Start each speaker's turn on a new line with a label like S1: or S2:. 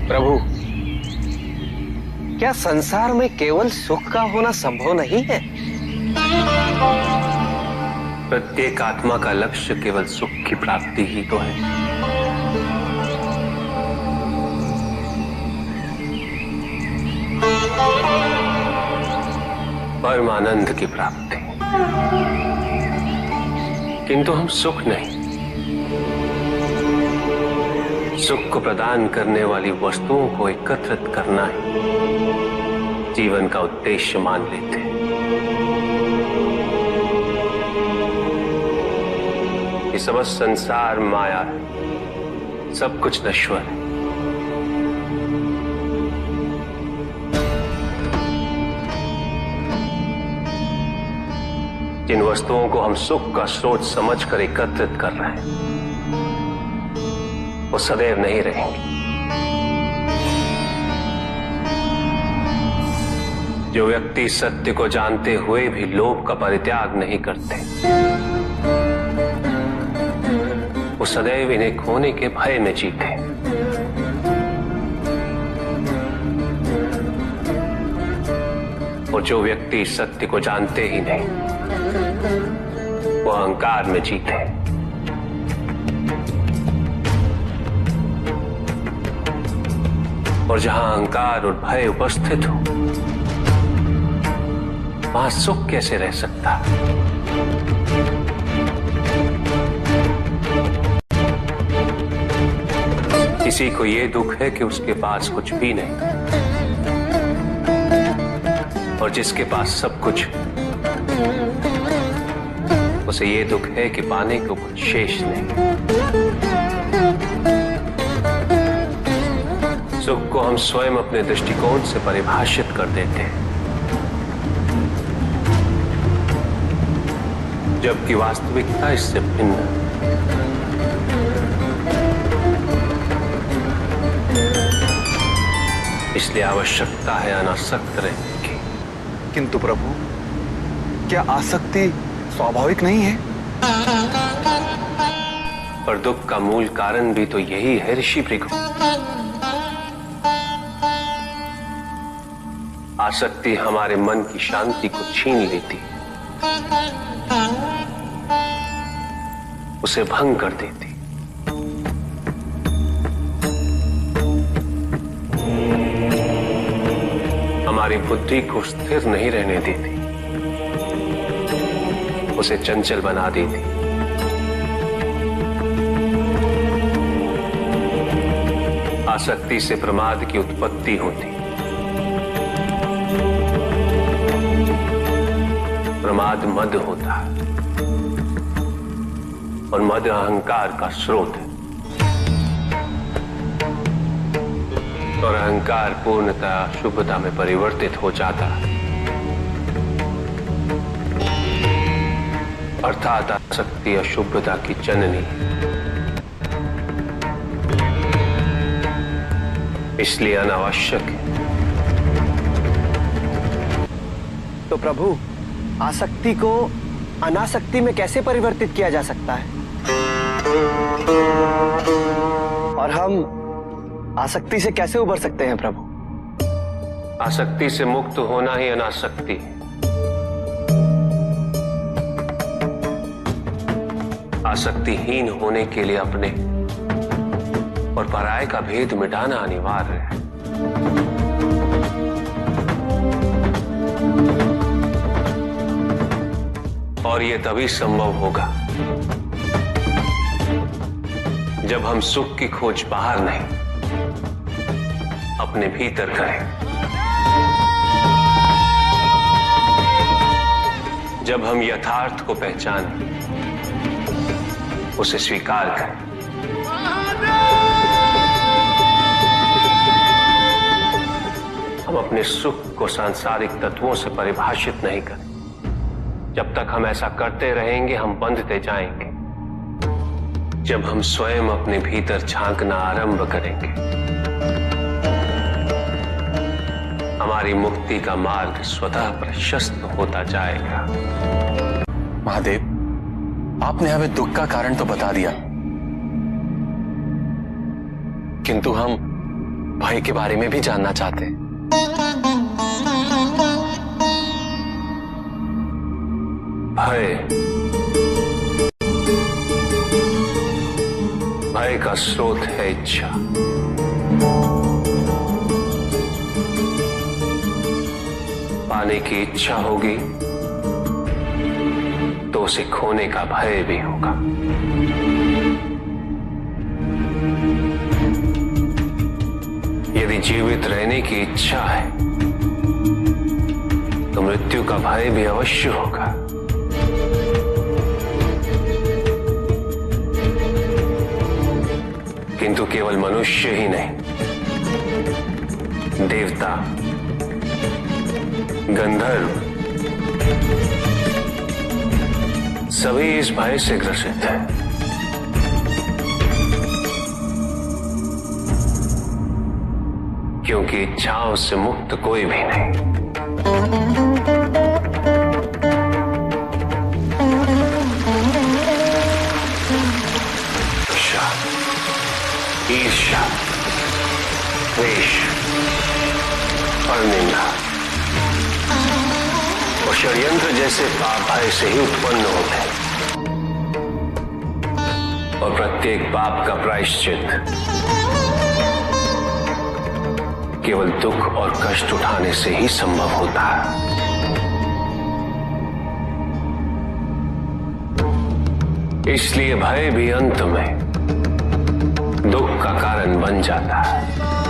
S1: प्रभु, क्या संसार में केवल सुख का होना संभव नहीं है?
S2: प्रत्येक आत्मा का लक्ष्य केवल सुख की प्राप्ति ही तो है। परमानंद की प्राप्ति। किंतु हम सुख नहीं, सुख को प्रदान करने वाली वस्तुओं को एकत्रित करना ही जीवन का उद्देश्य मान लेते हैं। ये समस्त संसार माया है, सब कुछ नश्वर है। जिन वस्तुओं को हम सुख का स्रोत समझकर एकत्रित कर रहे हैं वो सदैव नहीं रहेंगे। जो व्यक्ति सत्य को जानते हुए भी लोभ का परित्याग नहीं करते, वो सदैव इन्हें खोने के भय में जीते। और जो व्यक्ति सत्य को जानते ही नहीं, वो अहंकार में जीते। और जहां अहंकार और भय उपस्थित हो, वहां सुख कैसे रह सकता? किसी को यह दुख है कि उसके पास कुछ भी नहीं, और जिसके पास सब कुछ, उसे ये दुख है कि पाने को कुछ शेष नहीं। सुख को हम स्वयं अपने दृष्टिकोण से परिभाषित कर देते हैं, जबकि वास्तविकता इससे भिन्न है। इसलिए आवश्यकता है अनासक्त रहने की।
S3: किंतु प्रभु, क्या आसक्ति स्वाभाविक नहीं है?
S2: पर दुख का मूल कारण भी तो यही है ऋषि भृगु। आसक्ति हमारे मन की शांति को छीन लेती, उसे भंग कर देती। हमारी बुद्धि को स्थिर नहीं रहने देती, उसे चंचल बना देती। आसक्ति से प्रमाद की उत्पत्ति होती। प्रमाद मद होता है, और मद अहंकार का स्रोत है। और अहंकार पूर्णतः अशुभता में परिवर्तित हो जाता है, अर्थात आसक्ति अशुभता की जननी। इसलिए अनावश्यक है।
S1: तो प्रभु, आसक्ति को अनासक्ति में कैसे परिवर्तित किया जा सकता है? और हम आसक्ति से कैसे उबर सकते हैं प्रभु?
S2: आसक्ति से मुक्त होना ही अनासक्ति है। आसक्तिहीन होने के लिए अपने और पराये का भेद मिटाना अनिवार्य है। और यह तभी संभव होगा जब हम सुख की खोज बाहर नहीं, अपने भीतर करें। जब हम यथार्थ को पहचानें, उसे स्वीकार करें। हम अपने सुख को सांसारिक तत्वों से परिभाषित नहीं करें। जब तक हम ऐसा करते रहेंगे, हम बंधते जाएंगे। जब हम स्वयं अपने भीतर झांकना आरंभ करेंगे, हमारी मुक्ति का मार्ग स्वतः प्रशस्त होता जाएगा।
S4: महादेव, आपने हमें दुख का कारण तो बता दिया, किंतु हम भय के बारे में भी जानना चाहते हैं।
S2: भय का स्रोत है इच्छा। पाने की इच्छा होगी तो उसे खोने का भय भी होगा। यदि जीवित रहने की इच्छा है तो मृत्यु का भय भी अवश्य होगा। किंतु केवल मनुष्य ही नहीं, देवता, गंधर्व सभी इस भय से ग्रसित हैं। क्योंकि इच्छाओं से मुक्त कोई भी नहीं। ईर्ष्या, द्वेष और निंदा और षड्यंत्र जैसे पाप भय से ही उत्पन्न होते हैं। और प्रत्येक पाप का प्रायश्चित केवल दुख और कष्ट उठाने से ही संभव होता है। इसलिए भय भी अंत में दुख का कारण बन जाता है।